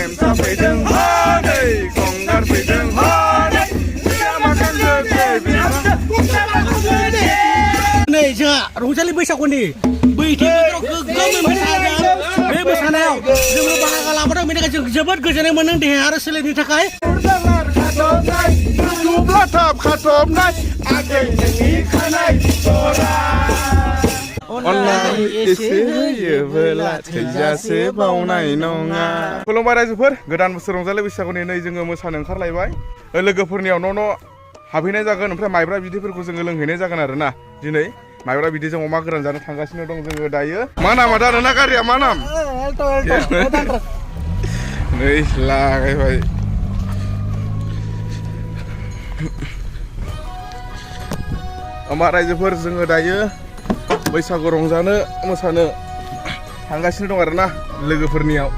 Gemsa fैदों हनै गंगार फैदों हनै फिथा माखान जोंनि नै जोंहा रंजालि बैसागुनि बैथि बोथोराव गोग्गोमै मोसादों बे मोसानायाव जोङो बाहागो लाबोदों बेनिखायनो जों जोबोद गोजोननाय मोनदों देहा आरो सोलेरनि थाखाय खाथब खाथबनाय आगै नोंनि खानाय बिथरा अननाय एसे होयोबोला थैजासे बावनाय नङा। खुलुमबाय रायजोफोर, गोदान बोसोर रंजालि बैसागुनि नै जोङो मोसानो ओंखारलायबाय। लोगोफोरनियाव न' हाबहैनाय जागोन, ओमफ्राय माइब्रा बिदैफोरखौ जोङो लोंहैनाय जागोन आरो ना। दिनै माइब्रा बिदैजों अमा गोरान जानो थांगासिनो दं जोङो दायो। मा नामा दा नोंना गारिया मा नाम? नै लागायबाय होमबा रायजोफोर जोङो दायो बैसागु रंजानो मोसानो थांगासिनो दं आरो ना लोगोफोरनियाव।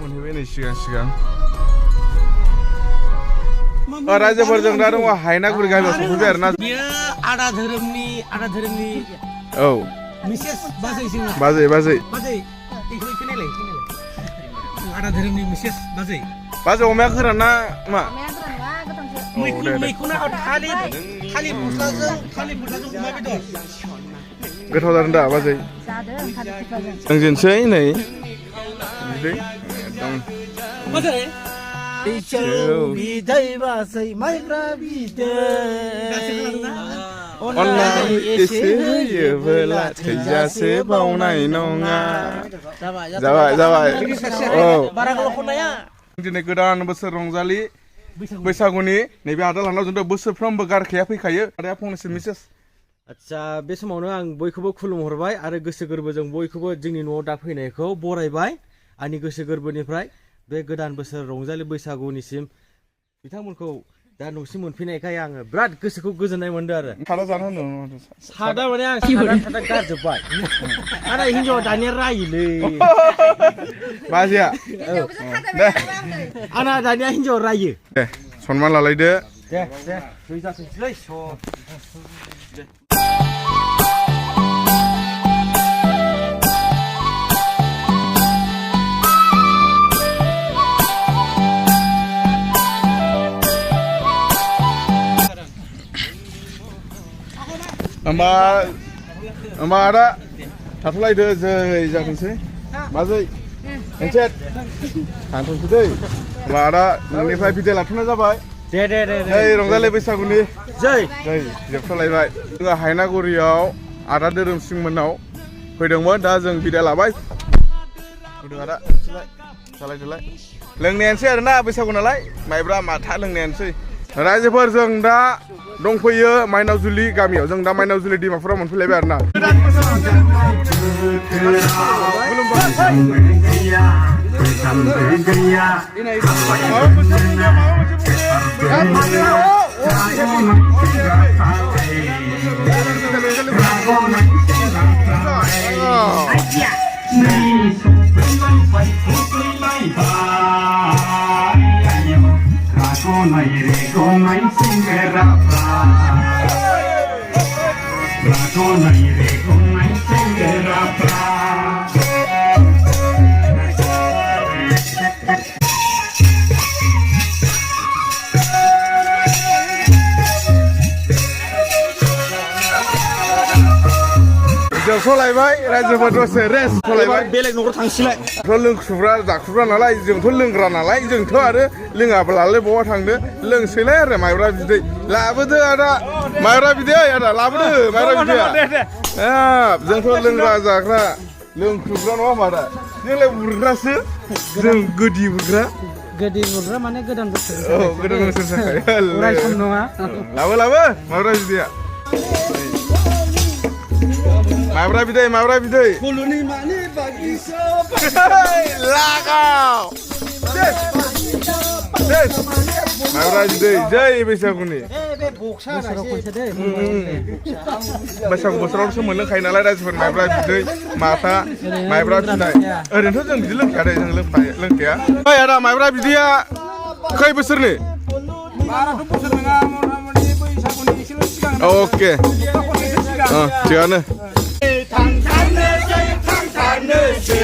मोनहैबाय नै सिगां रायजोफोर जों दा दङ हायनागुरि गामियाव सफैबाय आरो ना। बियो आदा धोरोमनि औ मिसेस बाजै जोङो बाजै आदा धोरोमनि मिसेस बाजै अमाया गोरान ना मा? मैखुना थालिर फस्लाजों अमा बेदर गोथाव जादों दा बाजै? लोंजेनसै नै बिदै बाजै बिदै बाजै माइब्रा बिदै अननाय एसे होयोबोला थैजासे बावनाय नङा। जाबाय औ बारा गोलाव खननाया दिनै गोदान बोसोर रंजालि बैसागुनि नैबे आदालानाव जोंथ' बोसोरफ्रोमबो गारखाया फैखायो। आदाया फंनैसो मेसेज। आदसा बे समावनो आं बयखौबो खुलुमहरबाय आरो गोसो गोरबोजों बयखौबो जोंनि न'आव दा फैनायखौ बरायबाय आंनि गोसो गोरबोनिफ्राय। बे गोदान बोसोर रंजालि बैसागुनिसिम बिथांमोनखौ दा न'सिम मोनफैनायखाय आङो बिराद गोसोखौ गोजोननाय मोनदों आरो। सादा जानो होनदों सादा माने आं सादा गारजोब्बाय आरो हिनजावा दानिया रायोलै बाजैया दे आंना दानिया हिनजावा रायो। दे सनमान लालायदो। दे दै जाथोंसैलै होमबा आदा थाथ'लायदो जै जाथोंसै बाजै मोनसे थांथोंसै दै। होमबा आदा नोंनिफ्राय बिदाय लाथ'नाय जाबाय। दे नै रंजालि बैसागुनि जै जोबथ'लायबाय। जोङो हायनागुरियाव आदा धोरोमसिं मोननाव फैदोंमोन, दा जों बिदाय लाबाय। फैदों आदा सालायदोलाय लोंनायानोसै आरोना बैसागु नालाय माइब्रा माथा लोंनायानोसै। रायजोफोर जों दा दंफैयो माइनावजुलि गामियाव। जों दा माइनावजुलि दैमाफोराव मोनफैलायबाय आरो ना। जोंथ'लायबाय रायजोफोर दसे रेस्ट थलायबाय। बेलेग न'खराव थांसैलाय। लोंखुब्रा जाखुब्रा नालाय जोंथ' लोंग्रा नालाय जोंथ' आरो लोङाब्लालाय बहा थांदो लोंसैलाय आरो माइब्रा बिदै लाबोदो आदा माइब्रा बिदै आदा लाबोदो माइब्रा बिदैया। जोंथ' लोंग्रा जाग्रा लोंखुब्रा नङा होमबा आदा? जोंलाय बुरग्रासो, जों गोदि बुरग्रा माने गोदान बोसोर। औ गोदान बोसोर थाखाय अराय सम नङा। लाबो माइब्रा बिदैया। माइब्रा बिदै फुलुनि माने बागिसा लागाव माइब्रा बिदै जै बैसागुनि। बैसागु बोथोरावसो मोनलोंखायो नालाय रायजोफोर माइब्रा बिदै माथा माइब्रा फिनाय। ओरैनोथ' जों बिदि लोंखाया दे, जों लोंखाया। ओइ आदा माइब्रा बिदैया खै बोसोरनि? अके थिगानो। थांथारनोसै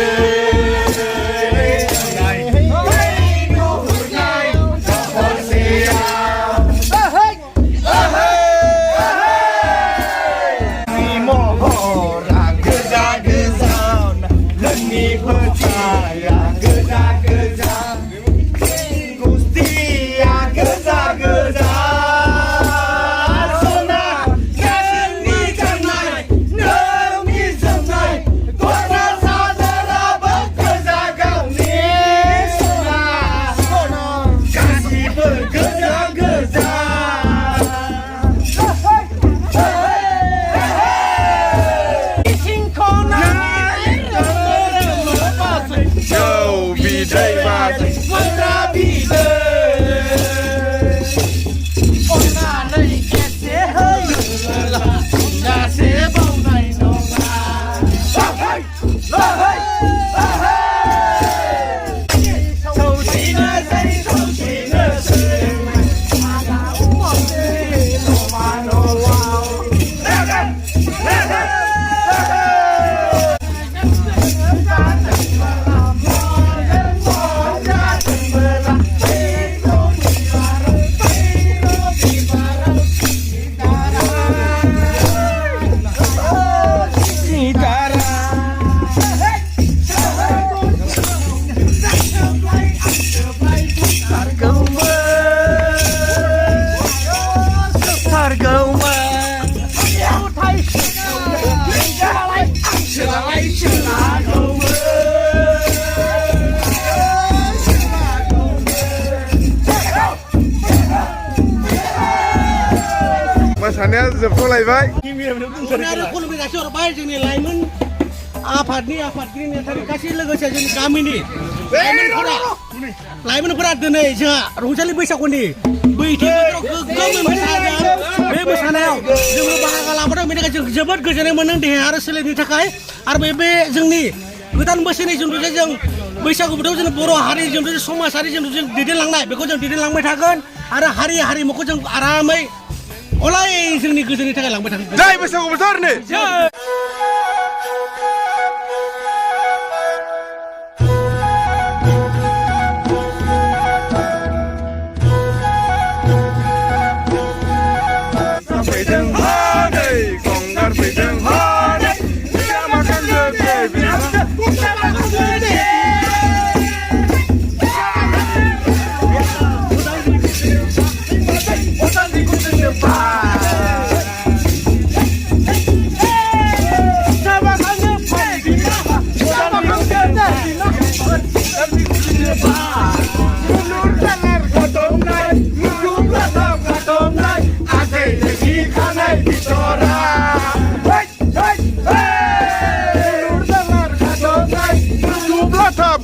मोसानाया जोबथ'लायबाय आरो खुलुमनाय जासिहरबाय जोंनि लाइमोन आफादगिरि नेतानि गासै लोगोसे जोंनि गामिनि लाइमोनफोरा दिनै जोंहा रंजालि बैसागुनि गोग्गोमै मोसादों। बे मोसानायाव जोङो बाहागो लाबोदों, बेनिखायनो जों जोबोद गोजोननाय मोनदों देहा आरो सोलेरनि थाखाय। आरो बे जोंनि गोदान बोसोरनि जोंथ' जों बैसागु बोथोराव जों बर' हारि जों समाजारि जों दैदेनलांनाय बेखौ जों दैदेनलांबाय थागोन आरो हारिमुखौ जों आरामै अराय जोंनि गोजोननि थाखाय लांबाय थागोन। जय बैसागु बोथोरनि फैदों हनै गंगार फैदों हनै माखान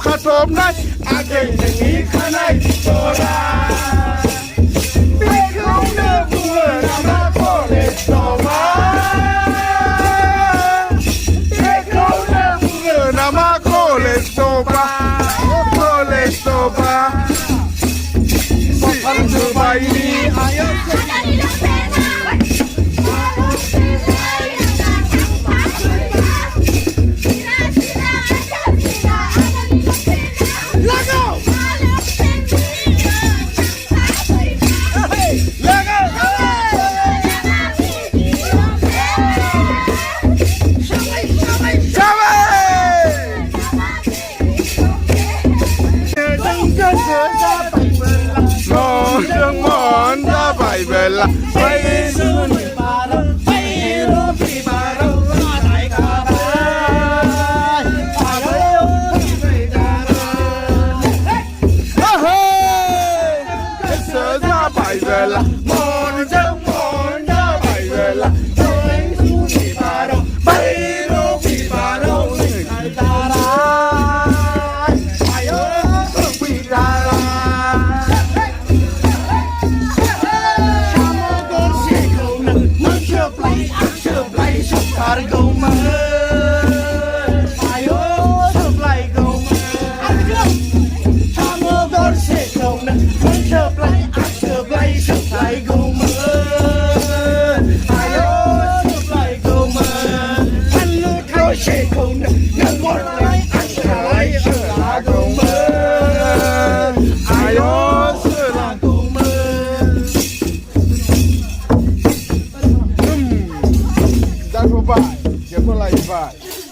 खाथबनाय आगै नोंनि खानाय बिथरा बेखौनो बुङो नामा कलेज दमा बेखौनो बुङो नामा कलेज दमा फानजोबायनि आयौ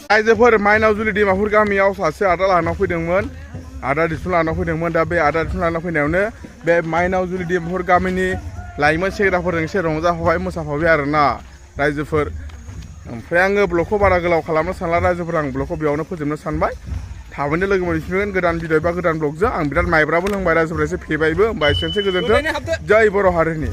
आइजोफोर माइनावजुलि दैमाफुर गामियाव सासे आदा लाना फैदोंमोन, आदा दिसुन लाना फैदोंमोन। दा बे आदा दिसुन लाना फैनायावनो बे माइनावजुलि दैमाफुर गामिनि लाइमोन सेंग्राफोरजों एसे रंजाफाबाय मोसाफाबाय आरोना रायजोफोर। ओमफ्राय आङो ब्लगखौ बारा गोलाव खालामनो सानला रायजोफोर, आं ब्लगखौ बेयावनो फोजोबनो सानबाय। थाबैनो लोगो मोनफिनगोन गोदान भिडिअ बा गोदान ब्लगजों। आं बिराद माइब्राबो लोंबाय रायजोफोर एसे फेबायबो। होमबा एसेनोसै, गोजोन्थों। जय बर' हारिनि।